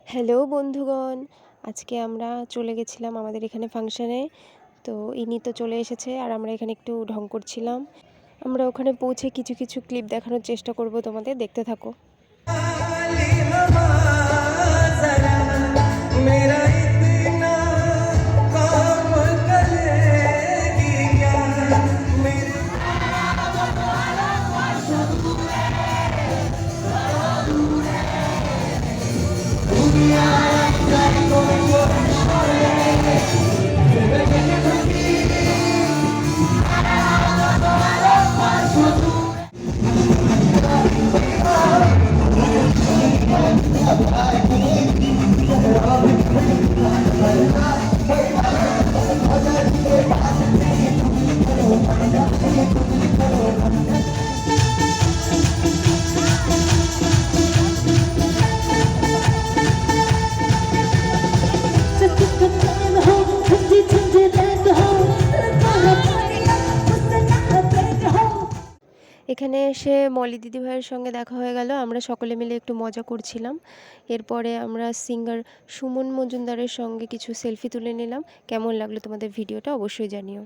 Hello বন্ধুগণ, আজকে আমরা চলে গেছিলাম আমাদের এখানে ফাংশানে। তো ইনি তো চলে এসেছে আর আমরা এখানে একটু ঢং করছিলাম। আমরা ওখানে পৌঁছে কিছু কিছু ক্লিপ দেখানোর চেষ্টা করব, তোমাদের দেখতে থাকো। এখানে এসে মলি দিদিভাইয়ের সঙ্গে দেখা হয়ে গেল। আমরা সকলে মিলে একটু মজা করছিলাম। এরপরে আমরা সিঙ্গার সুমন মজুমদারের সঙ্গে কিছু সেলফি তুলে নিলাম। কেমন লাগলো তোমাদের ভিডিওটা অবশ্যই জানিও।